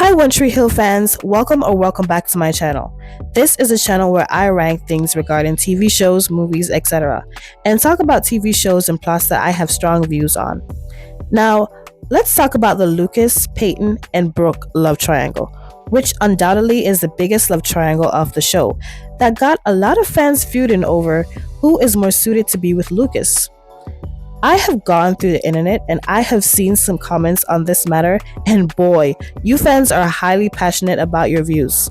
Hi, One Tree Hill fans. Welcome back to my channel. This is a channel where I rank things regarding TV shows, movies, etc., and talk about TV shows and plots that I have strong views on. Now, let's talk about the Lucas, Peyton, and Brooke love triangle, which undoubtedly is the biggest love triangle of the show that got a lot of fans feuding over who is more suited to be with Lucas. I have gone through the internet and I have seen some comments on this matter, and boy, you fans are highly passionate about your views.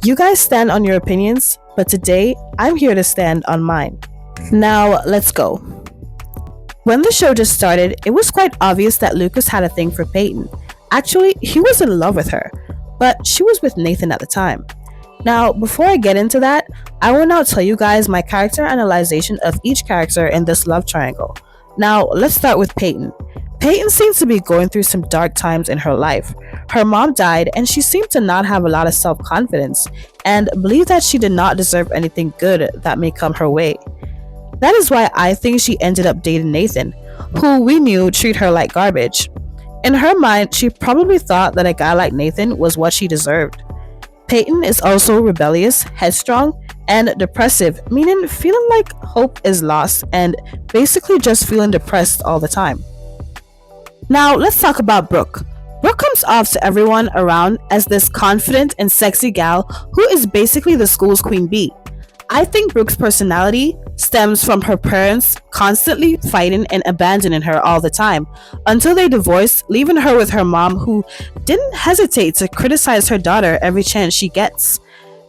You guys stand on your opinions, but today I'm here to stand on mine. Now, let's go. When the show just started, it was quite obvious that Lucas had a thing for Peyton. Actually, he was in love with her, but she was with Nathan at the time. Now, before I get into that, I will now tell you guys my character analysis of each character in this love triangle. Now, let's start with Peyton. Peyton seems to be going through some dark times in her life. Her mom died and she seemed to not have a lot of self-confidence and believed that she did not deserve anything good that may come her way. That is why I think she ended up dating Nathan, who we knew treated her like garbage. In her mind, she probably thought that a guy like Nathan was what she deserved. Peyton is also rebellious, headstrong, and depressive, meaning feeling like hope is lost and basically just feeling depressed all the time. Now, let's talk about Brooke. Brooke comes off to everyone around as this confident and sexy gal who is basically the school's queen bee. I think Brooke's personality stems from her parents constantly fighting and abandoning her all the time until they divorced, leaving her with her mom, who didn't hesitate to criticize her daughter every chance she gets.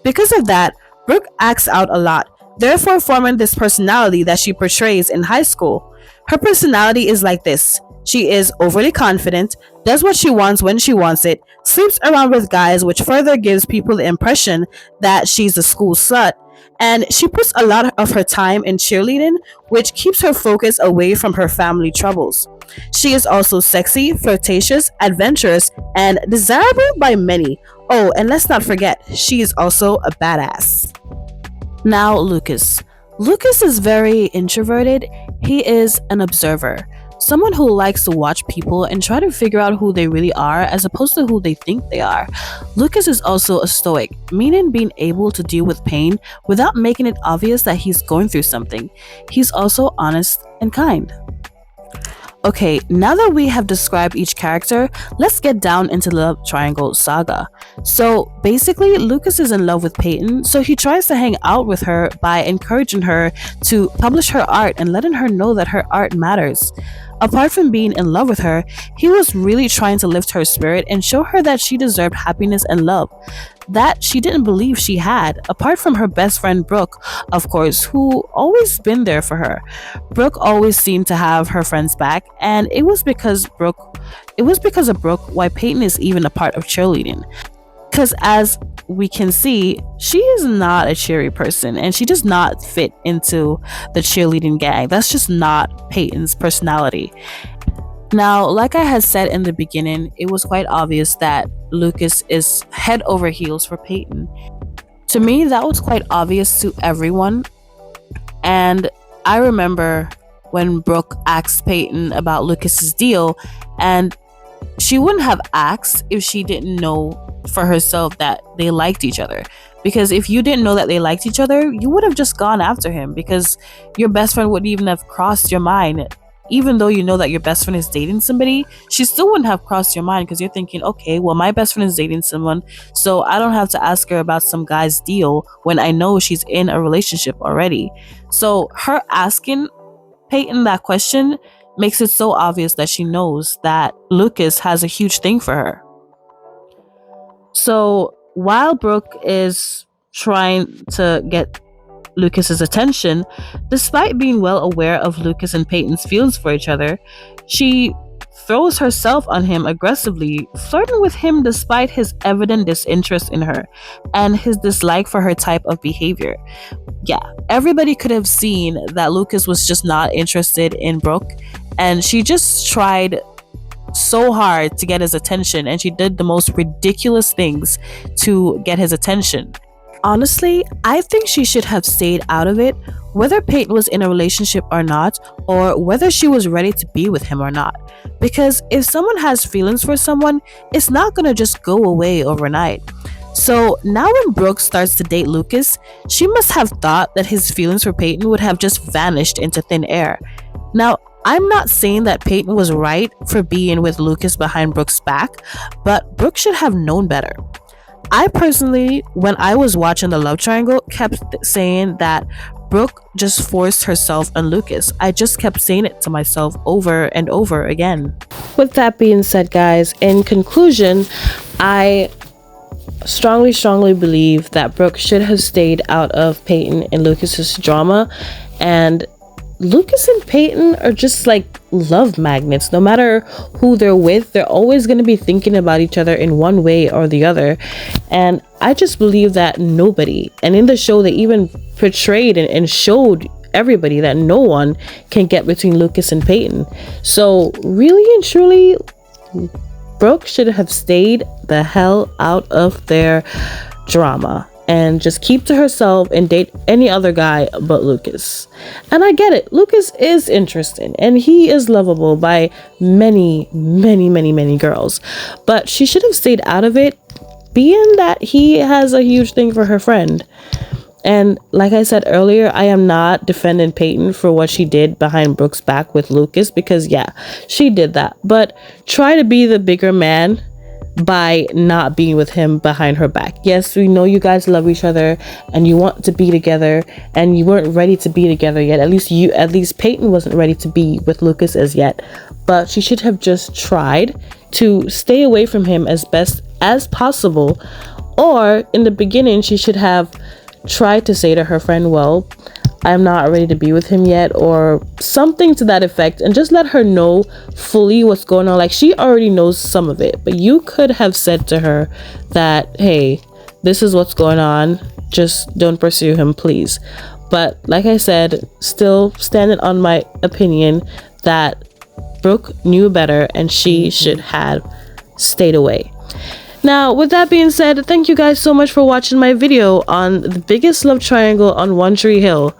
Because of that, Brooke acts out a lot, therefore forming this personality that she portrays in high school. Her personality is like this. She is overly confident, does what she wants when she wants it, sleeps around with guys, which further gives people the impression that she's a school slut, and she puts a lot of her time in cheerleading, which keeps her focus away from her family troubles. She is also sexy, flirtatious, adventurous, and desirable by many. Oh, and let's not forget, she is also a badass. Now, Lucas. Lucas is very introverted. He is an observer. Someone who likes to watch people and try to figure out who they really are as opposed to who they think they are. Lucas is also a stoic, meaning being able to deal with pain without making it obvious that he's going through something. He's also honest and kind. Okay, now that we have described each character, let's get down into the love triangle saga. So basically, Lucas is in love with Peyton, so he tries to hang out with her by encouraging her to publish her art and letting her know that her art matters. Apart from being in love with her, he was really trying to lift her spirit and show her that she deserved happiness and love that she didn't believe she had, apart from her best friend Brooke, of course, who always been there for her. Brooke always seemed to have her friends back, and it was because of Brooke why Peyton is even a part of cheerleading. Because as we can see, she is not a cheery person and she does not fit into the cheerleading gang. That's just not Peyton's personality. Now, like I had said in the beginning, it was quite obvious that Lucas is head over heels for Peyton. To me, that was quite obvious to everyone. And I remember when Brooke asked Peyton about Lucas's deal, and she wouldn't have asked if she didn't know for herself that they liked each other. Because if you didn't know that they liked each other, you would have just gone after him, because your best friend wouldn't even have crossed your mind. Even though you know that your best friend is dating somebody, she still wouldn't have crossed your mind, because you're thinking, okay, well, my best friend is dating someone, so I don't have to ask her about some guy's deal when I know she's in a relationship already. So her asking Peyton that question makes it so obvious that she knows that Lucas has a huge thing for her. So while Brooke is trying to get Lucas's attention, despite being well aware of Lucas and Peyton's feelings for each other, she throws herself on him aggressively, flirting with him despite his evident disinterest in her and his dislike for her type of behavior. Yeah, everybody could have seen that Lucas was just not interested in Brooke, and she just tried so hard to get his attention, and she did the most ridiculous things to get his attention. Honestly, I think she should have stayed out of it, whether Peyton was in a relationship or not, or whether she was ready to be with him or not. Because if someone has feelings for someone, it's not gonna just go away overnight. So now when Brooke starts to date Lucas, she must have thought that his feelings for Peyton would have just vanished into thin air. Now, I'm not saying that Peyton was right for being with Lucas behind Brooke's back, but Brooke should have known better. I personally, when I was watching the love triangle, kept saying that Brooke just forced herself on Lucas. I just kept saying it to myself over and over again. With that being said, guys, in conclusion, I strongly believe that Brooke should have stayed out of Peyton and Lucas's drama, and Lucas and Peyton are just like love magnets. No matter who they're with, they're always going to be thinking about each other in one way or the other. And I just believe that nobody, and in the show they even portrayed and showed everybody that no one can get between Lucas and Peyton. So really and truly, Brooke should have stayed the hell out of their drama and just keep to herself and date any other guy but Lucas. And I get it. Lucas is interesting and he is lovable by many girls. But she should have stayed out of it, being that he has a huge thing for her friend. And like I said earlier, I am not defending Peyton for what she did behind Brooke's back with Lucas, because yeah, she did that. But try to be the bigger man by not being with him behind her back. Yes, we know you guys love each other and you want to be together, and you weren't ready to be together yet. At least Peyton wasn't ready to be with Lucas as yet. But she should have just tried to stay away from him as best as possible. Or in the beginning, she should have tried to say to her friend, well, I'm not ready to be with him yet, or something to that effect, and just let her know fully what's going on. Like, she already knows some of it, but you could have said to her that, hey, this is what's going on, just don't pursue him, please. But like I said, still standing on my opinion that Brooke knew better and she should have stayed away. Now, with that being said, thank you guys so much for watching my video on the biggest love triangle on One Tree Hill.